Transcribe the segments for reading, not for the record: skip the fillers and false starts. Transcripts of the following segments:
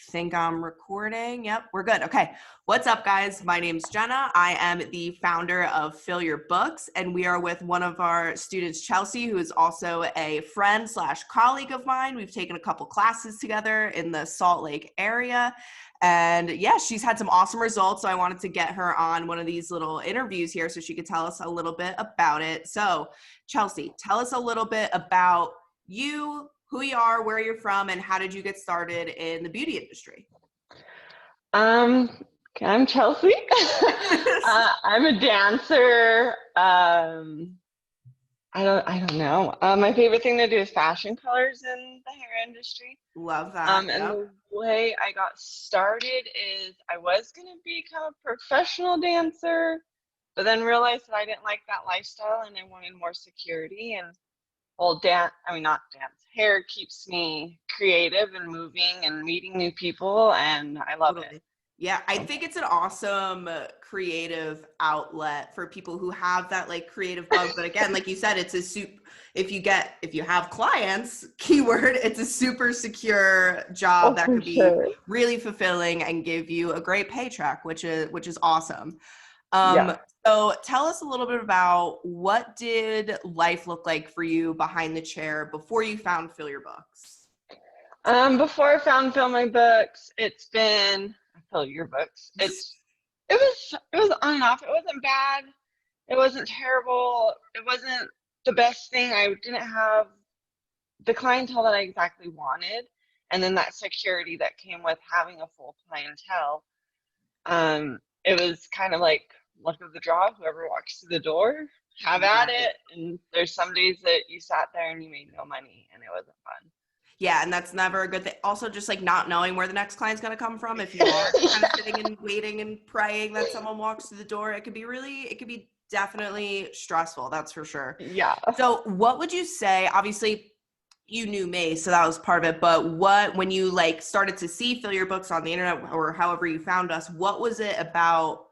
think I'm recording. Yep, we're good. Okay. What's up, guys? My name's Jenna. I am the founder of Fill Your Books, and we are with one of our students, Chelsea, who is also a friend / colleague of mine. We've taken a couple classes together in the Salt Lake area. And yeah, she's had some awesome results. So I wanted to get her on one of these little interviews here so she could tell us a little bit about it. So Chelsea, tell us a little bit about you, who you are, where you're from, and how did you get started in the beauty industry? I'm Chelsea. I'm a dancer. I don't know. My favorite thing to do is fashion colors in the hair industry. Love that. And the way I got started is I was going to become a professional dancer, but then realized that I didn't like that lifestyle and I wanted more security. And hair keeps me creative and moving and meeting new people, and I love it. Yeah, I think it's an awesome creative outlet for people who have that like creative bug. But again, like you said, it's a if you have clients, keyword, it's a super secure job that could be really fulfilling and give you a great paycheck, which is awesome. So tell us a little bit about what did life look like for you behind the chair before you found Fill Your Books? Before I found Fill My Books, it's been Fill Your Books. It was on and off. It wasn't bad. It wasn't terrible. It wasn't the best thing. I didn't have the clientele that I exactly wanted, and then that security that came with having a full clientele. It was kind of like luck of the draw. Whoever walks through the door, have at it. And there's some days that you sat there and you made no money, and it wasn't fun. Yeah, and that's never a good thing. Also, just like not knowing where the next client's going to come from. If you are kind of sitting and waiting and praying that someone walks through the door, it could be definitely stressful. That's for sure. Yeah. So what would you say, obviously you knew me, so that was part of it, but when you like started to see Fill Your Books on the internet or however you found us, what was it about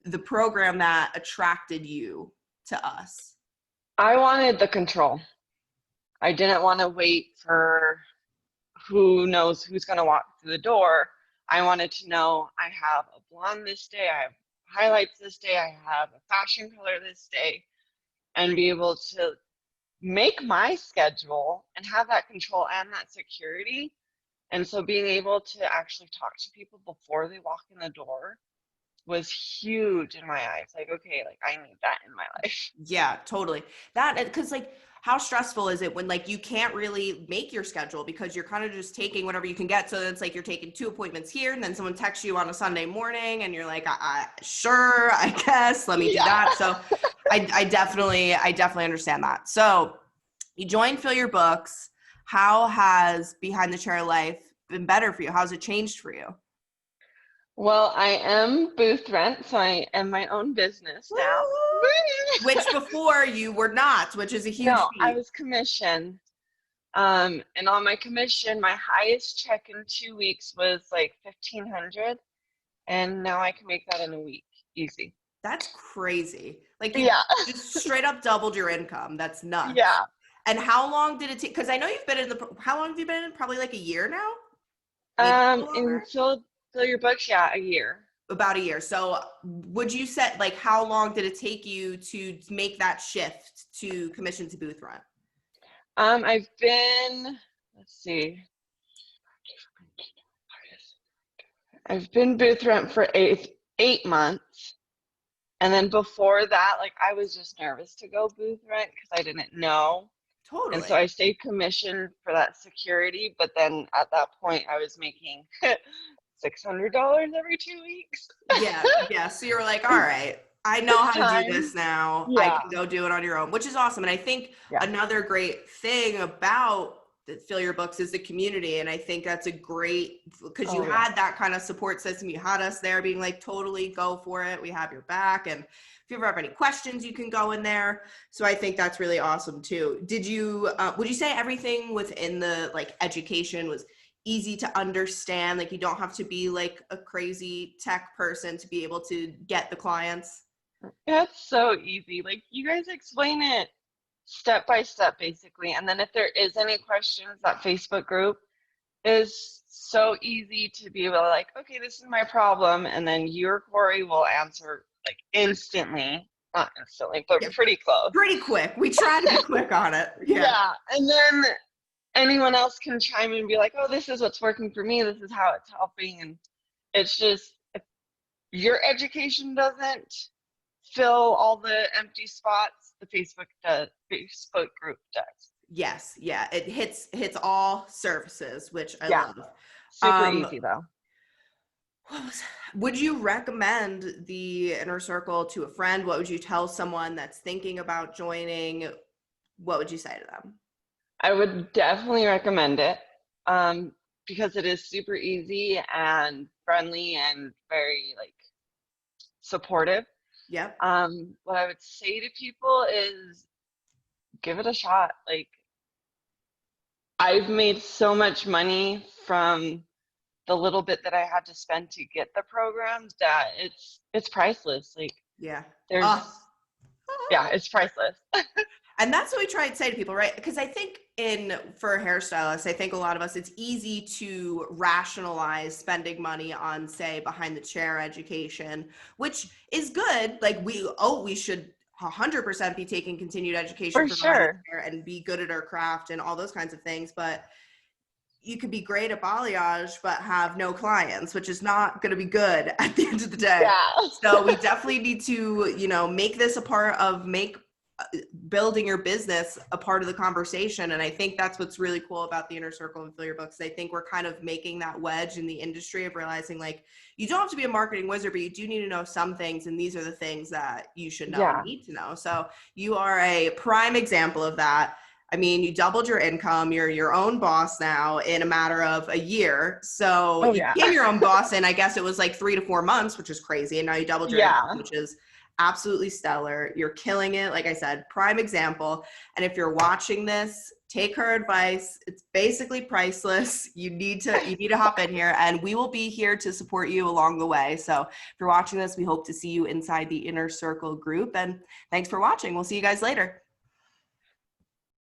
the program that attracted you to us? I wanted the control. I didn't want to wait for who knows who's going to walk through the door. I wanted to know I have a blonde this day, I have highlights this day, I have a fashion color this day, and be able to make my schedule and have that control and that security. And so being able to actually talk to people before they walk in the door was huge in my eyes. Like, okay, like I need that in my life. Yeah, totally. That, because like, how stressful is it when like you can't really make your schedule because you're kind of just taking whatever you can get. So it's like you're taking 2 appointments here, and then someone texts you on a Sunday morning, and you're like, sure, I guess, let me do that. So I definitely understand that. So you joined Fill Your Books. How has behind the chair life been better for you? How's it changed for you? Well, I am booth rent, so I am my own business now. Which before you were not, which is a huge feat. I was commission. And on my commission, my highest check in 2 weeks was like $1,500, and now I can make that in a week, easy. That's crazy. Like you just straight up doubled your income. That's nuts. Yeah. And how long did it take? Because I know you've been how long have you been in? Probably like a year now? In Fill Your Books, a year. About a year. So would you say, like, how long did it take you to make that shift to commission to booth rent? I've been, I've been booth rent for eight months. And then before that, like, I was just nervous to go booth rent because I didn't know. Totally. And so I stayed commissioned for that security. But then at that point, I was making $600 every 2 weeks. Yeah. So you're like, all right, I know how to do this now. I can go do it on your own, which is awesome. And I think another great thing about Fill Your Books is the community. And I think that's a great, because you had that kind of support system. You had us there being like, totally go for it. We have your back. And if you ever have any questions, you can go in there. So I think that's really awesome too. Did you, would you say everything within the like education was easy to understand? Like you don't have to be like a crazy tech person to be able to get the clients? That's so easy. Like you guys explain it step by step basically. And then if there is any questions, that Facebook group is so easy to be able to like, okay, this is my problem. And then your Corey will answer like instantly, not instantly, but Yeah, pretty close. pretty quick. We try to be quick on it. Yeah. And then anyone else can chime in and be like, oh, this is what's working for me. This is how it's helping. And it's just, if your education doesn't fill all the empty spots, the Facebook group does. Yes. Yeah. It hits all services, which I love. Super easy though. Would you recommend the Inner Circle to a friend? What would you tell someone that's thinking about joining? What would you say to them? I would definitely recommend it because it is super easy and friendly and very like supportive. Yep. What I would say to people is give it a shot. Like, I've made so much money from the little bit that I had to spend to get the program that it's priceless. Like, yeah, it's priceless. And that's what we try to say to people, right? Because I think for hairstylists, I think a lot of us, it's easy to rationalize spending money on, say, behind the chair education, which is good. Like we should 100% be taking continued education for sure and be good at our craft and all those kinds of things. But you could be great at balayage, but have no clients, which is not going to be good at the end of the day. Yeah. So we definitely need to, make this a part of building your business a part of the conversation. And I think that's what's really cool about the Inner Circle and Fill Your Books. I think we're kind of making that wedge in the industry of realizing like, you don't have to be a marketing wizard, but you do need to know some things. And these are the things that you should know and need to know. So you are a prime example of that. I mean, you doubled your income. You're your own boss now in a matter of a year. So you became your own boss in, I guess it was like 3 to 4 months, which is crazy. And now you doubled your income, which is absolutely stellar. You're killing it. Like I said, prime example. And if you're watching this, take her advice. It's basically priceless. You need to hop in here, and we will be here to support you along the way. So if you're watching this, we hope to see you inside the Inner Circle group, and thanks for watching. We'll see you guys later.